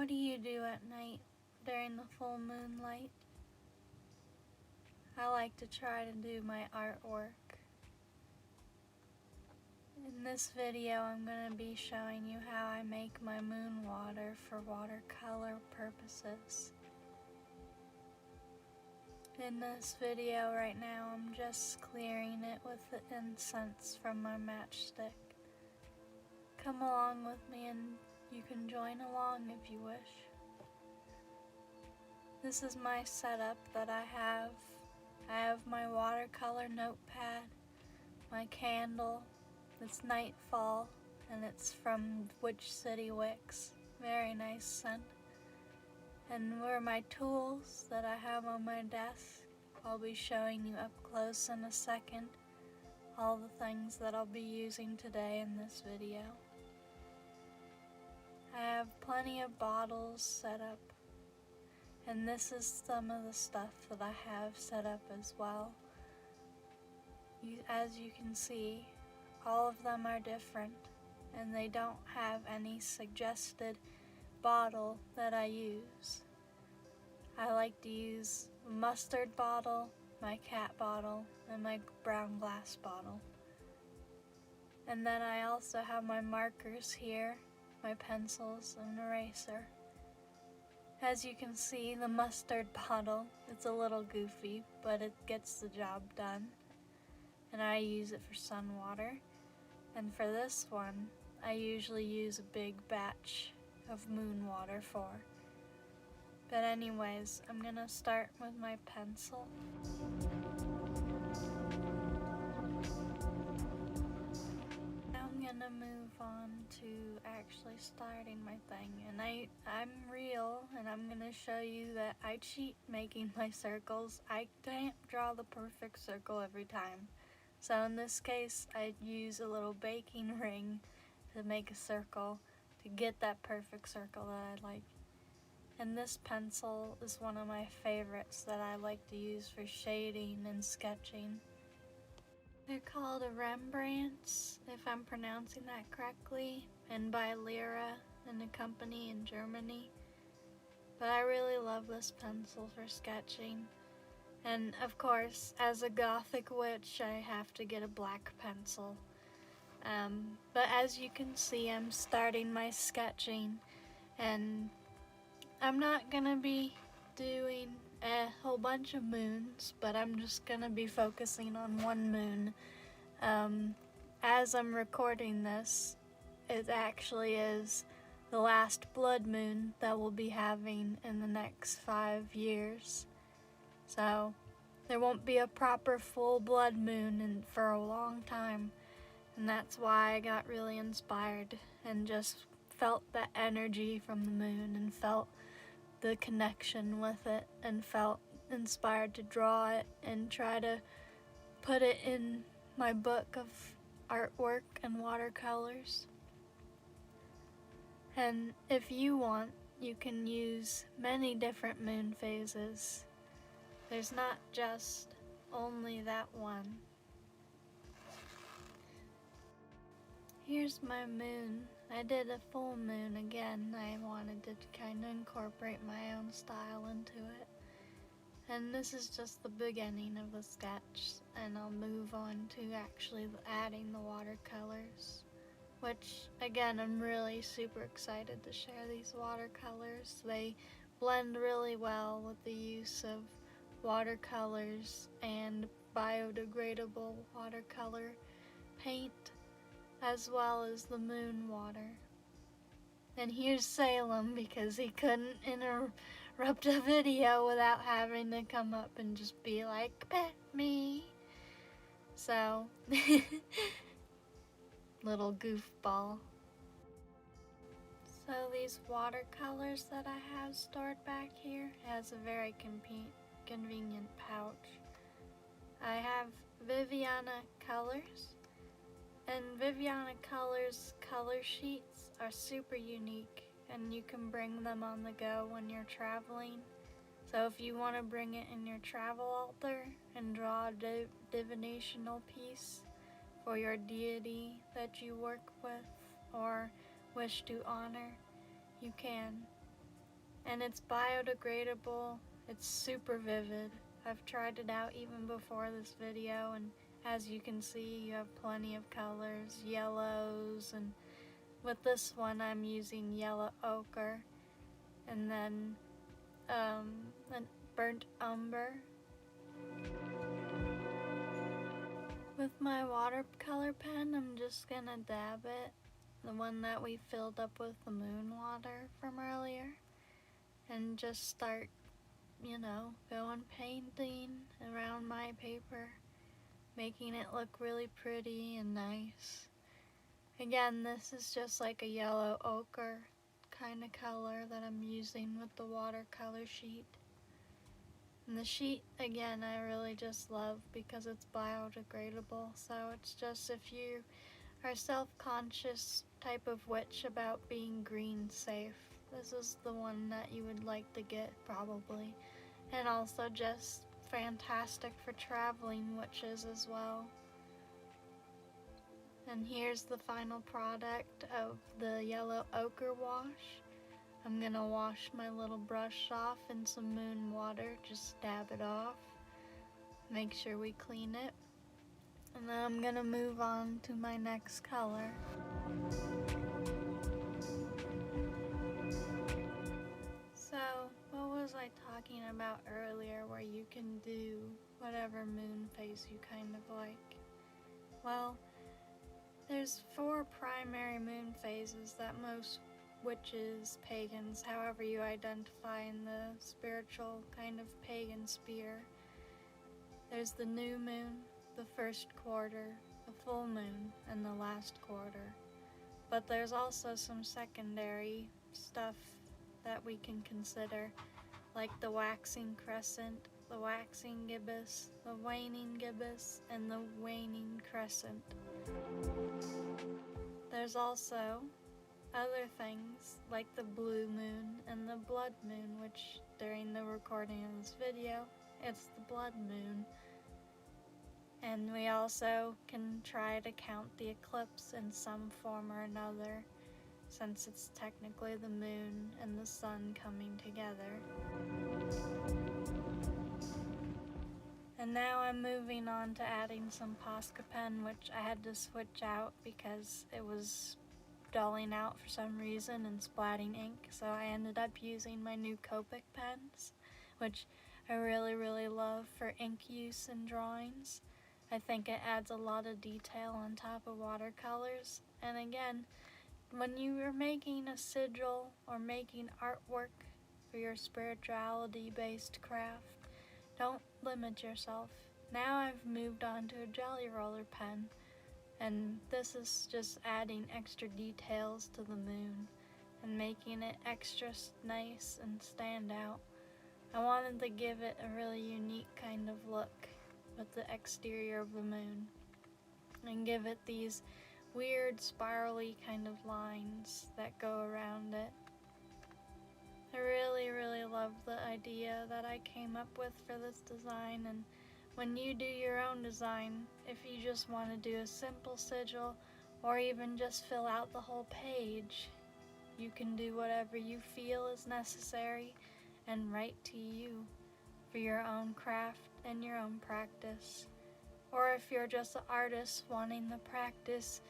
What do you do at night during the full moonlight? I like to try to do my artwork. In this video, I'm going to be showing you how I make my moon water for watercolor purposes. In this video right now, I'm just clearing it with the incense from my matchstick. Come along with me and you can join along if you wish. This is my setup that I have. I have my watercolor notepad, my candle. It's nightfall and it's from Witch City Wicks. Very nice scent. And where are my tools that I have on my desk. I'll be showing you up close in a second all the things that I'll be using today in this video. I have plenty of bottles set up, and this is some of the stuff that I have set up as well. As you can see, all of them are different, and they don't have any suggested bottle that I use. I like to use a mustard bottle, my cat bottle, and my brown glass bottle. And then I also have my markers here, my pencils and eraser. As you can see, the mustard bottle, it's a little goofy, but it gets the job done. And I use it for sun water. And for this one, I usually use a big batch of moon water for. But anyways, I'm gonna start with my pencil. Now I'm gonna move on to actually starting my thing. And I'm real, and I'm gonna show you that I cheat making my circles. I can't draw the perfect circle every time. So in this case, I use a little baking ring to make a circle, to get that perfect circle that I like. And this pencil is one of my favorites that I like to use for shading and sketching. They're called Rembrandts, if I'm pronouncing that correctly, and by Lyra and a company in Germany. But I really love this pencil for sketching. And of course, as a gothic witch, I have to get a black pencil. But as you can see, I'm starting my sketching, and I'm not gonna be doing a whole bunch of moons, but I'm just gonna be focusing on one moon. As I'm recording this, it actually is the last blood moon that we'll be having in the next 5 years. So there won't be a proper full blood moon for a long time, and that's why I got really inspired and just felt the energy from the moon and felt the connection with it and felt inspired to draw it and try to put it in my book of artwork and watercolors. And if you want, you can use many different moon phases. There's not just only that one. Here's my moon. I did a full moon again. I wanted to kind of incorporate my own style into it. And this is just the beginning of the sketch, and I'll move on to actually adding the watercolors, which again, I'm really super excited to share these watercolors. They blend really well with the use of watercolors and biodegradable watercolor paint, as well as the moon water. And here's Salem, because he couldn't interrupt a video without having to come up and just be like, pet me. So, little goofball. So these watercolors that I have stored back here has a very convenient pouch. I have Viviana colors, and Viviana colors color sheets are super unique, and you can bring them on the go when you're traveling. So if you want to bring it in your travel altar and draw a divinational piece for your deity that you work with or wish to honor, you can. and it's biodegradable. It's super vivid. I've tried it out even before this video, and as you can see, you have plenty of colors, yellows, and with this one I'm using yellow ochre, and then an burnt umber. With my watercolor pen, I'm just gonna dab it, the one that we filled up with the moon water from earlier, and just start, going painting around my paper, making it look really pretty and nice. Again, this is just like a yellow ochre kind of color that I'm using with the watercolor sheet. And the sheet, again, I really just love because it's biodegradable, so it's just if you are self-conscious type of witch about being green safe, this is the one that you would like to get probably. And also just fantastic for traveling witches as well. And here's the final product of the yellow ochre wash. I'm gonna wash my little brush off in some moon water, just dab it off, make sure we clean it, and then I'm gonna move on to my next color. So, what was I talking about earlier where you can do whatever moon phase you kind of like? Well, there's 4 primary moon phases that most witches, pagans, however you identify in the spiritual kind of pagan sphere. There's the new moon, the first quarter, the full moon, and the last quarter. But there's also some secondary stuff that we can consider, like the waxing crescent, the waxing gibbous, the waning gibbous, and the waning crescent. There's also other things like the blue moon and the blood moon, which during the recording of this video, it's the blood moon. And we also can try to count the eclipse in some form or another, since it's technically the moon and the sun coming together. And now I'm moving on to adding some Posca pen, which I had to switch out because it was dulling out for some reason and splatting ink, so I ended up using my new Copic pens, which I really, really love for ink use and drawings. I think it adds a lot of detail on top of watercolors, and again, when you are making a sigil or making artwork for your spirituality-based craft, don't limit yourself. Now I've moved on to a Jelly Roller pen, and this is just adding extra details to the moon and making it extra nice and stand out. I wanted to give it a really unique kind of look with the exterior of the moon and give it these weird spirally kind of lines that go around it. I really, really love the idea that I came up with for this design, and when you do your own design, if you just want to do a simple sigil or even just fill out the whole page, you can do whatever you feel is necessary and right to you for your own craft and your own practice. Or if you're just an artist wanting to practice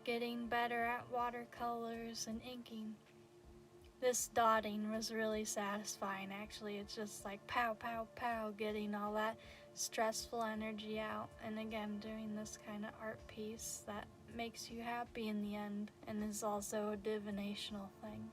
getting better at watercolors and inking. This dotting was really satisfying, actually. It's just like pow, pow, pow, getting all that stressful energy out, and again, doing this kind of art piece that makes you happy in the end and is also a divinational thing.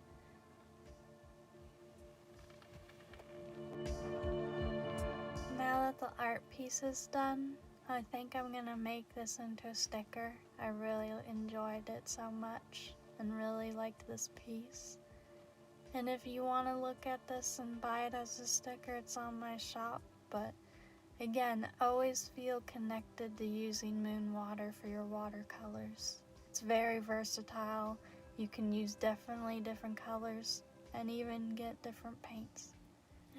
Now that the art piece is done, I think I'm gonna make this into a sticker. I really enjoyed it so much and really liked this piece. And if you want to look at this and buy it as a sticker, it's on my shop. But again, always feel connected to using moon water for your watercolors. It's very versatile. You can use definitely different colors and even get different paints.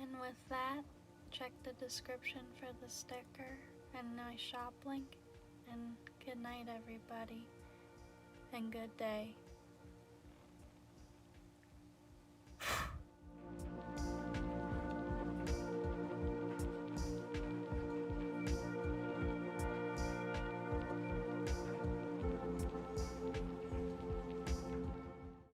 And with that, check the description for the sticker and my shop link. And good night, everybody, and good day.